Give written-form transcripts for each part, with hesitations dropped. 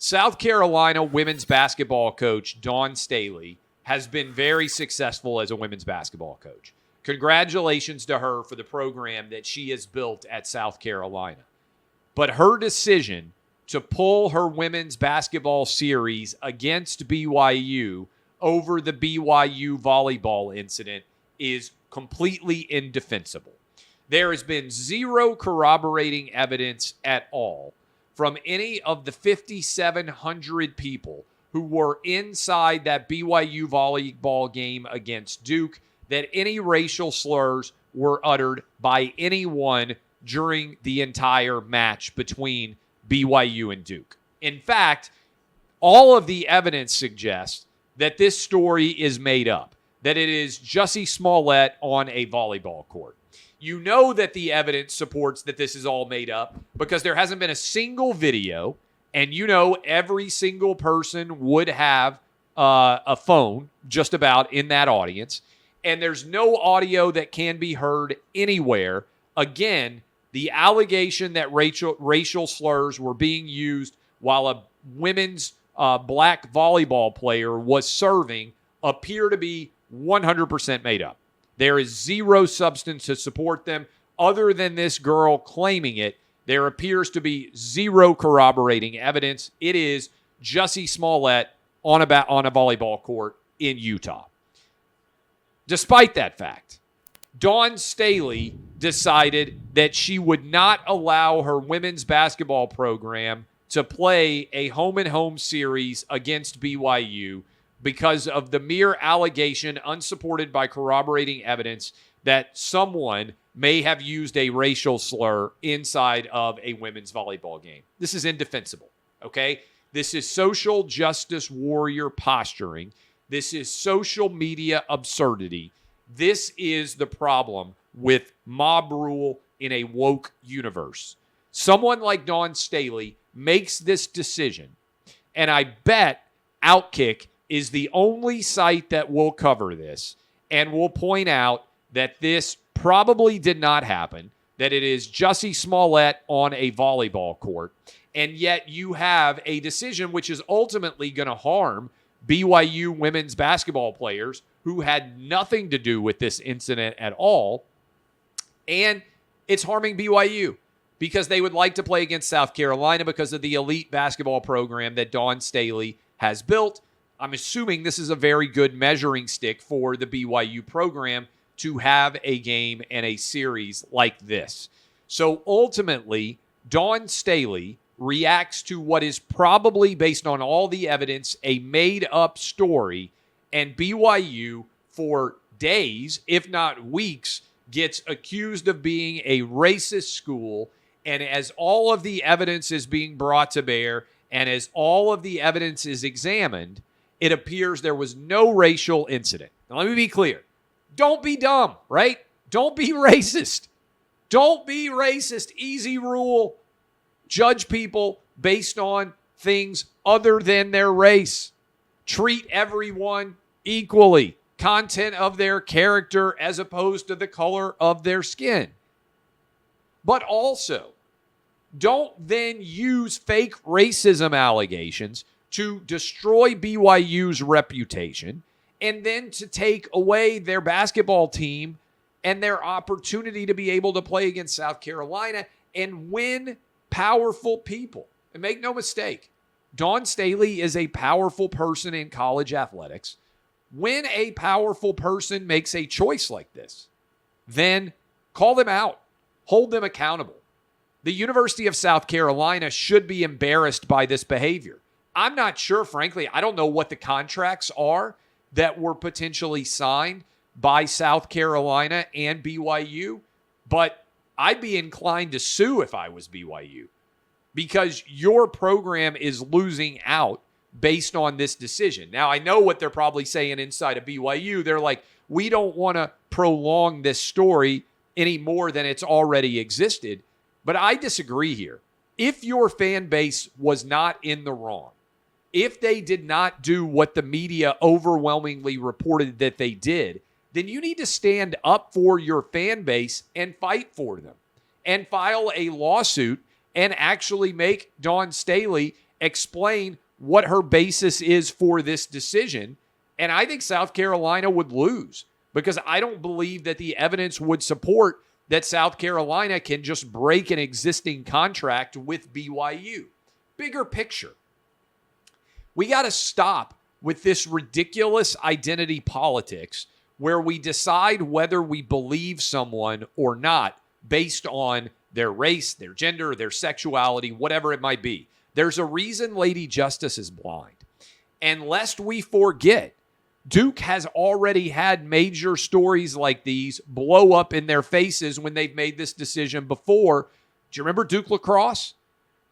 South Carolina women's basketball coach Dawn Staley has been very successful as a women's basketball coach. Congratulations to her for the program that she has built at South Carolina. But her decision to pull her women's basketball series against BYU over the BYU volleyball incident is completely indefensible. There has been zero corroborating evidence at all from any of the 5,700 people who were inside that BYU volleyball game against Duke that any racial slurs were uttered by anyone during the entire match between BYU and Duke. In fact, all of the evidence suggests that this story is made up, that it is Jussie Smollett on a volleyball court. You know that the evidence supports that this is all made up because there hasn't been a single video, and you know every single person would have a phone just about in that audience, and there's no audio that can be heard anywhere. Again, the allegation that racial slurs were being used while a women's black volleyball player was serving appear to be 100% made up. There is zero substance to support them other than this girl claiming it. There appears to be zero corroborating evidence. It is Jussie Smollett on a volleyball court in Utah. Despite that fact, Dawn Staley decided that she would not allow her women's basketball program to play a home-and-home series against BYU because of the mere allegation, unsupported by corroborating evidence, that someone may have used a racial slur inside of a women's volleyball game. This is indefensible, okay? This is social justice warrior posturing. This is social media absurdity. This is the problem with mob rule in a woke universe. Someone like Dawn Staley makes this decision, and I bet Outkick is the only site that will cover this and will point out that this probably did not happen, that it is Jussie Smollett on a volleyball court, and yet you have a decision which is ultimately going to harm BYU women's basketball players who had nothing to do with this incident at all, and it's harming BYU because they would like to play against South Carolina because of the elite basketball program that Dawn Staley has built. I'm assuming this is a very good measuring stick for the BYU program to have a game and a series like this. So ultimately, Dawn Staley reacts to what is probably, based on all the evidence, a made-up story, and BYU, for days, if not weeks, gets accused of being a racist school. And as all of the evidence is being brought to bear, and as all of the evidence is examined, it appears there was no racial incident. Now, let me be clear. Don't be dumb, right? Don't be racist. Don't be racist. Easy rule. Judge people based on things other than their race. Treat everyone equally. Content of their character as opposed to the color of their skin. But also, don't then use fake racism allegations to destroy BYU's reputation and then to take away their basketball team and their opportunity to be able to play against South Carolina and win powerful people. And make no mistake, Dawn Staley is a powerful person in college athletics. When a powerful person makes a choice like this, then call them out. Hold them accountable. The University of South Carolina should be embarrassed by this behavior. I'm not sure, frankly. I don't know what the contracts are that were potentially signed by South Carolina and BYU, but I'd be inclined to sue if I was BYU because your program is losing out based on this decision. Now, I know what they're probably saying inside of BYU. They're like, we don't want to prolong this story any more than it's already existed. But I disagree here. If your fan base was not in the wrong, if they did not do what the media overwhelmingly reported that they did, then you need to stand up for your fan base and fight for them and file a lawsuit and actually make Dawn Staley explain what her basis is for this decision. And I think South Carolina would lose because I don't believe that the evidence would support that South Carolina can just break an existing contract with BYU. Bigger picture. We got to stop with this ridiculous identity politics where we decide whether we believe someone or not based on their race, their gender, their sexuality, whatever it might be. There's a reason Lady Justice is blind. And lest we forget, Duke has already had major stories like these blow up in their faces when they've made this decision before. Do you remember Duke lacrosse?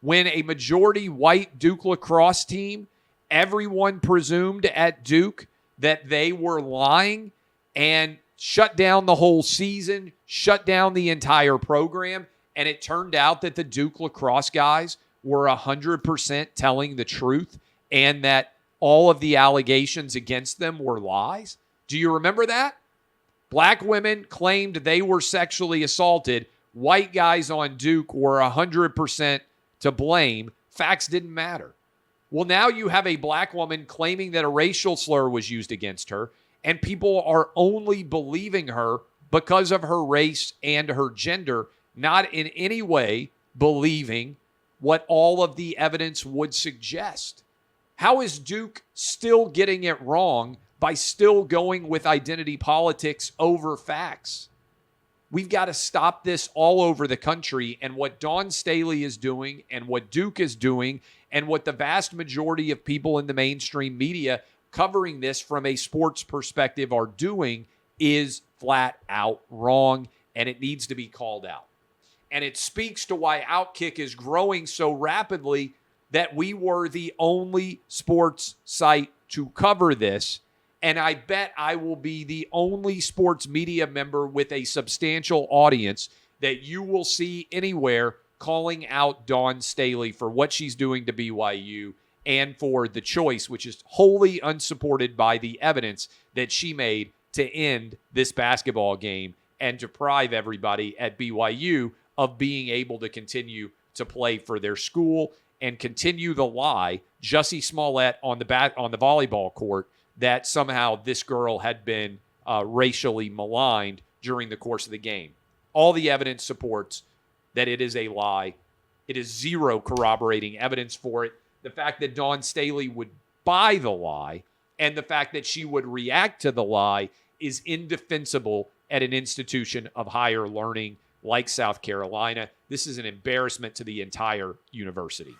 When a majority white Duke lacrosse team, everyone presumed at Duke that they were lying and shut down the whole season, shut down the entire program. And it turned out that the Duke lacrosse guys were 100% telling the truth and that all of the allegations against them were lies. Do you remember that? Black women claimed they were sexually assaulted. White guys on Duke were 100% to blame. Facts didn't matter. Well, now you have a black woman claiming that a racial slur was used against her, and people are only believing her because of her race and her gender, not in any way believing what all of the evidence would suggest. How is Duke still getting it wrong by still going with identity politics over facts? We've got to stop this all over the country. And what Dawn Staley is doing and what Duke is doing and what the vast majority of people in the mainstream media covering this from a sports perspective are doing is flat out wrong, and it needs to be called out. And it speaks to why Outkick is growing so rapidly that we were the only sports site to cover this. And I bet I will be the only sports media member with a substantial audience that you will see anywhere calling out Dawn Staley for what she's doing to BYU and for the choice, which is wholly unsupported by the evidence that she made to end this basketball game and deprive everybody at BYU of being able to continue to play for their school and continue the lie, Jussie Smollett on the volleyball court, that somehow this girl had been racially maligned during the course of the game. All the evidence supports that it is a lie. It is zero corroborating evidence for it. The fact that Dawn Staley would buy the lie and the fact that she would react to the lie is indefensible at an institution of higher learning like South Carolina. This is an embarrassment to the entire university.